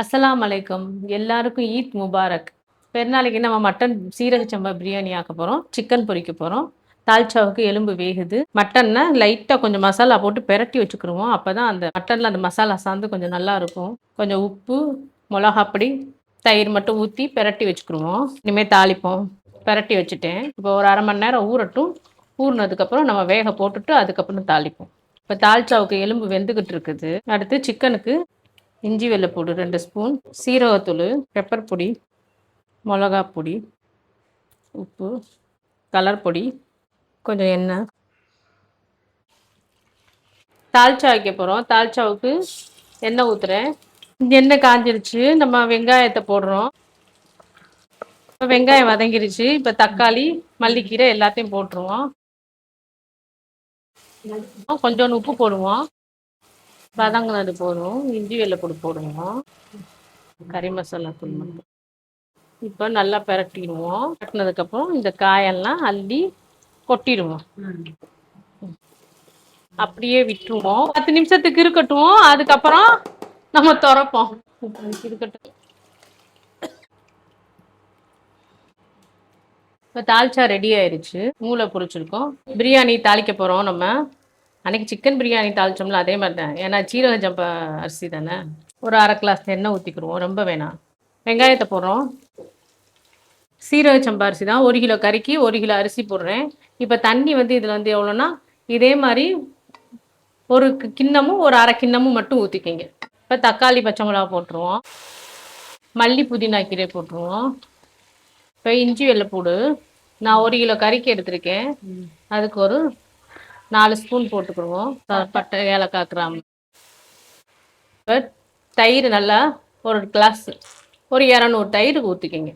அஸ்ஸலாமு அலைக்கும். எல்லாருக்கும் ஈத் முபாரக். பெருநாளைக்கு நம்ம மட்டன் சீரக சம்பா பிரியாணி ஆக்க போகிறோம். சிக்கன் பொரிக்க போகிறோம். தால்ச்சாவுக்கு எலும்பு வேகுது. மட்டனை லைட்டாக கொஞ்சம் மசாலா போட்டு பெரட்டி வச்சுக்கிருவோம். அப்போ தான் அந்த மட்டனில் அந்த மசாலா சார்ந்து கொஞ்சம் நல்லா இருக்கும். கொஞ்சம் உப்பு, மிளகாப்பொடி, தயிர் மட்டும் ஊற்றி பெரட்டி வச்சுக்கிருவோம். இனிமேல் தாளிப்போம். பெரட்டி வச்சுட்டேன். இப்போ ஒரு அரை மணி நேரம் ஊறட்டும். ஊறினதுக்கப்புறம் நம்ம வேக போட்டுட்டு அதுக்கப்புறம் தாளிப்போம். இப்போ தால்ச்சாவுக்கு எலும்பு வெந்துக்கிட்டு இருக்குது. அடுத்து சிக்கனுக்கு இஞ்சி வெள்ளைப்பூடு 2 ஸ்பூன், சீரகத்தூள், பெப்பர் பொடி, மிளகாப் பொடி, உப்பு, கலர் பொடி, கொஞ்சம் எண்ணெய். தால்ச்சா வைக்க போகிறோம். தால்ச்சாவுக்கு எண்ணெய் ஊற்றுறேன். எண்ணெய் காஞ்சிருச்சு. நம்ம வெங்காயத்தை போடுறோம். இப்போ வெங்காயம் வதங்கிருச்சு. இப்போ தக்காளி, மல்லிக்கீரை எல்லாத்தையும் போட்டுருவோம். கொஞ்சோண்டு உப்பு போடுவோம். வதங்கினது போடுவோம். இஞ்சி வெள்ளைப்பூடு போடுவோம். கறி மசாலா தூள் மட்டும். இப்போ நல்லா பெரட்டிடுவோம். பெரட்டினதுக்கப்புறம் இந்த காயெல்லாம் அள்ளி கொட்டிடுவோம். அப்படியே விட்டுருவோம். 10 நிமிஷத்துக்கு இருக்கட்டும். அதுக்கப்புறம் நம்ம திறப்போம். இருக்கட்டும். இப்போ தால்ச்சா ரெடி ஆயிடுச்சு. மூளை பொரிச்சிருக்கோம். பிரியாணி தாளிக்க போகிறோம் நம்ம. அன்னைக்கு சிக்கன் பிரியாணி தாளிச்சோம்ல அதே மாதிரி தான். ஏன்னா சீரக சம்பா அரிசி தானே. ஒரு அரை கிளாஸ் எண்ணெய் ஊற்றிக்கிடுவோம். ரொம்ப வேணாம். வெங்காயத்தை போடுறோம். சீரக சம்பா அரிசி தான். 1 கிலோ கறிக்கு 1 கிலோ அரிசி போடுறேன். இப்போ தண்ணி இதில் எவ்வளோன்னா இதே மாதிரி ஒரு கிண்ணமும் ஒரு அரை கிண்ணமும் மட்டும் ஊற்றிக்கிங்க. இப்போ தக்காளி பச்சை மிளகா போட்டுருவோம். மல்லி புதினா கீரை போட்டுருவோம். இப்போ இஞ்சி வெள்ளைப்பூடு நான் 1 கிலோ கறிக்கு எடுத்திருக்கேன். அதுக்கு ஒரு 4 ஸ்பூன் போட்டுக்கிடுவோம். பட்டை, ஏலக்காய், கிராம்பு. இப்போ தயிர் நல்லா ஒரு கிளாஸ், ஒரு 200 தயிர் ஊற்றிக்கிங்க.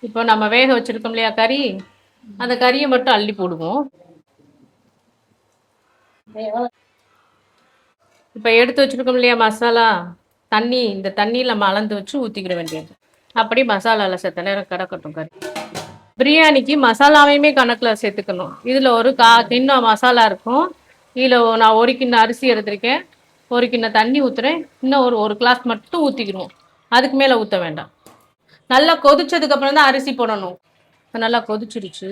இப்போ நம்ம வேக வச்சுருக்கோம் இல்லையா கறி, அந்த கறியை மட்டும் அள்ளி போடுவோம். இப்போ எடுத்து வச்சுருக்கோம் இல்லையா மசாலா தண்ணி, இந்த தண்ணியில் நம்ம அளந்து வச்சு ஊற்றிக்கிட வேண்டியது. அப்படி மசாலாவில் செத்த நேரம் கிடக்கட்டும் கறி. பிரியாணிக்கு மசாலாவையுமே கணக்கில் சேர்த்துக்கணும். இதில் ஒரு கிண்ணம் மசாலா இருக்கும். இதில் நான் 1 கிண்ணம் அரிசி எடுத்திருக்கேன். 1 கிண்ணம் தண்ணி ஊற்றுறேன். இன்னும் ஒரு கிளாஸ் மட்டும் ஊற்றிக்கிடுவோம். அதுக்கு மேலே ஊற்ற வேண்டாம். நல்லா கொதிச்சதுக்கப்புறம் தான் அரிசி போடணும். நல்லா கொதிச்சிருச்சு.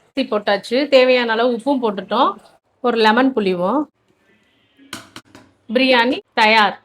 அரிசி போட்டாச்சு. தேவையான அளவு உப்பும் போட்டுட்டோம். ஒரு லெமன் புளிவோம். பிரியாணி தயார்.